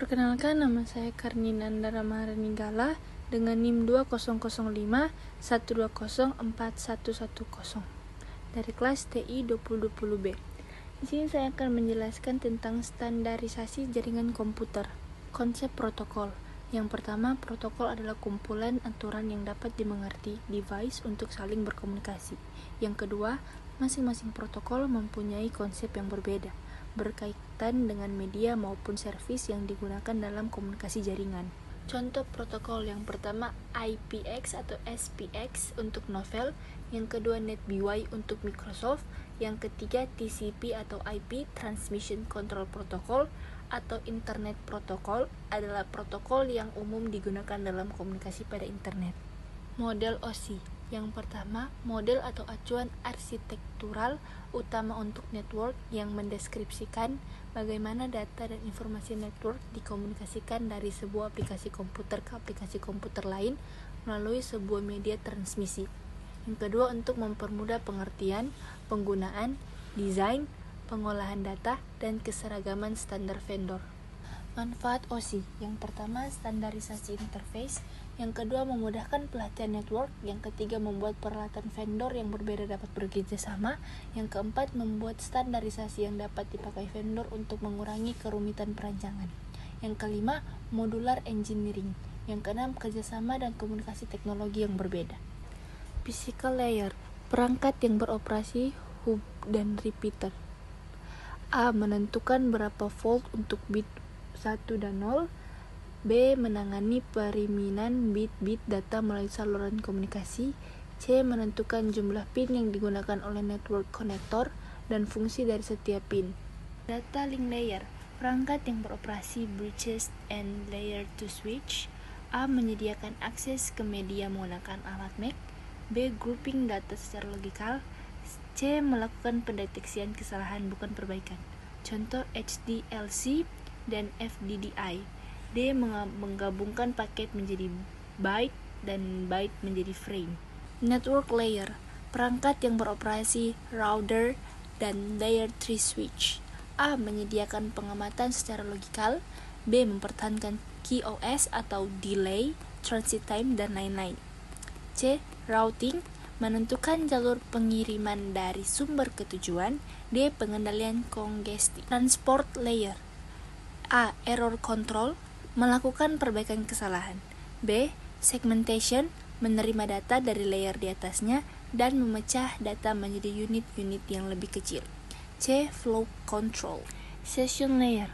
Perkenalkan, nama saya Karnina Andara Maharanigala dengan NIM 200512041110 dari kelas TI 2020B. Di sini saya akan menjelaskan tentang standarisasi jaringan komputer. Konsep protokol. Yang pertama, protokol adalah kumpulan aturan yang dapat dimengerti device untuk saling berkomunikasi. Yang kedua, masing-masing protokol mempunyai konsep yang berbeda, berkaitan dengan media maupun servis yang digunakan dalam komunikasi jaringan. Contoh protokol yang pertama IPX atau SPX untuk Novell, yang kedua NetBY untuk Microsoft, yang ketiga TCP atau IP Transmission Control Protocol atau Internet Protocol adalah protokol yang umum digunakan dalam komunikasi pada internet. Model OSI. Yang pertama, model atau acuan arsitektural utama untuk network yang mendeskripsikan bagaimana data dan informasi network dikomunikasikan dari sebuah aplikasi komputer ke aplikasi komputer lain melalui sebuah media transmisi. Yang kedua, untuk mempermudah pengertian, penggunaan, desain, pengolahan data, dan keseragaman standar vendor. Manfaat OSI. Yang pertama, standarisasi interface. Yang kedua, memudahkan pelatihan network. Yang ketiga, membuat peralatan vendor yang berbeda dapat bekerja sama. Yang keempat, membuat standarisasi yang dapat dipakai vendor untuk mengurangi kerumitan perancangan. Yang kelima, modular engineering. Yang keenam, kerjasama dan komunikasi teknologi yang berbeda. Physical layer. Perangkat yang beroperasi hub dan repeater. A. Menentukan berapa volt untuk bit 1 dan 0. B. Menangani periminan bit-bit data melalui saluran komunikasi. C. Menentukan jumlah pin yang digunakan oleh network konektor dan fungsi dari setiap pin. Data link layer. Perangkat yang beroperasi bridges and layer to switch. A. Menyediakan akses ke media menggunakan alat MAC. B. Grouping data secara logikal. C. Melakukan pendeteksian kesalahan bukan perbaikan. Contoh HDLC dan FDDI. D. Menggabungkan paket menjadi byte dan byte menjadi frame. Network layer. Perangkat yang beroperasi router dan layer 3 switch. A. Menyediakan pengamatan secara logikal. B. Mempertahankan QoS atau delay, transit time, dan lain-lain. C. Routing. Menentukan jalur pengiriman dari sumber ke tujuan. D. Pengendalian kongesti. Transport layer. A. Error control. Melakukan perbaikan kesalahan. B. Segmentation. Menerima data dari layer di atasnya dan memecah data menjadi unit-unit yang lebih kecil. C. Flow control. Session layer.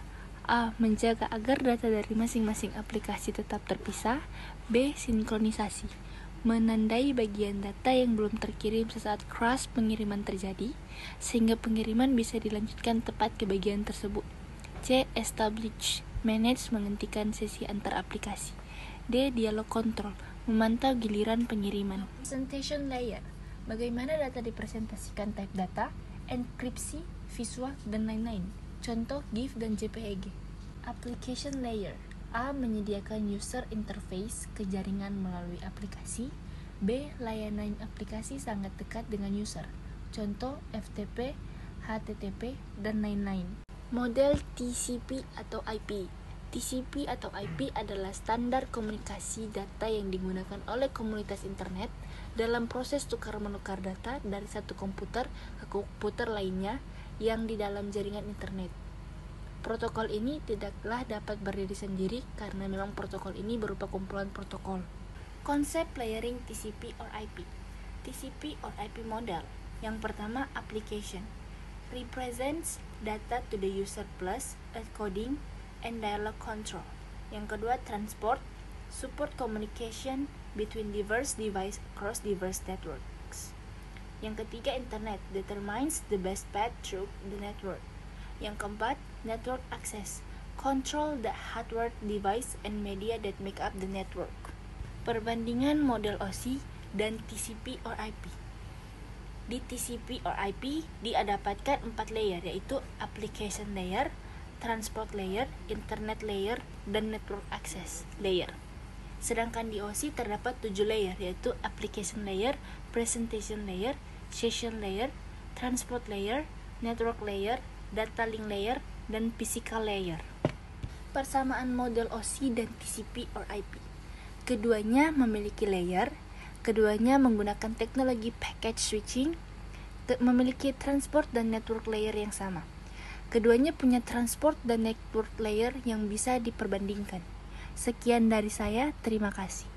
A. Menjaga agar data dari masing-masing aplikasi tetap terpisah. B. Sinkronisasi. Menandai bagian data yang belum terkirim sesaat crash pengiriman terjadi, sehingga pengiriman bisa dilanjutkan tepat ke bagian tersebut. C. Establish. Manage, menghentikan sesi antar aplikasi. D. Dialog control. Memantau giliran pengiriman. Presentation layer. Bagaimana data dipresentasikan, type data, enkripsi, visual, dan lain-lain. Contoh GIF dan JPEG. Application layer. A. Menyediakan user interface ke jaringan melalui aplikasi. B. Layanan aplikasi sangat dekat dengan user. Contoh FTP, HTTP, dan lain-lain. Model TCP atau IP. TCP atau IP adalah standar komunikasi data yang digunakan oleh komunitas internet dalam proses tukar-menukar data dari satu komputer ke komputer lainnya yang di dalam jaringan internet. Protokol ini tidaklah dapat berdiri sendiri karena memang protokol ini berupa kumpulan protokol. Konsep layering TCP or IP. TCP or IP model. Yang pertama, application. Represents data to the user plus encoding and dialog control. Yang kedua, transport. Support communication between diverse devices across diverse networks. Yang ketiga, internet. Determines the best path through the network. Yang keempat, network access. Control the hardware device and media that make up the network. Perbandingan model OSI dan TCP or IP. Di TCP or IP didapatkan 4 layer, yaitu application layer, transport layer, internet layer, dan network access layer. Sedangkan di OSI terdapat 7 layer, yaitu application layer, presentation layer, session layer, transport layer, network layer, data link layer, dan physical layer. persamaan model OSI dan TCP or IP. Keduanya memiliki layer, keduanya menggunakan teknologi packet switching, memiliki transport dan network layer yang sama. Keduanya punya transport dan network layer yang bisa diperbandingkan. Sekian dari saya, terima kasih.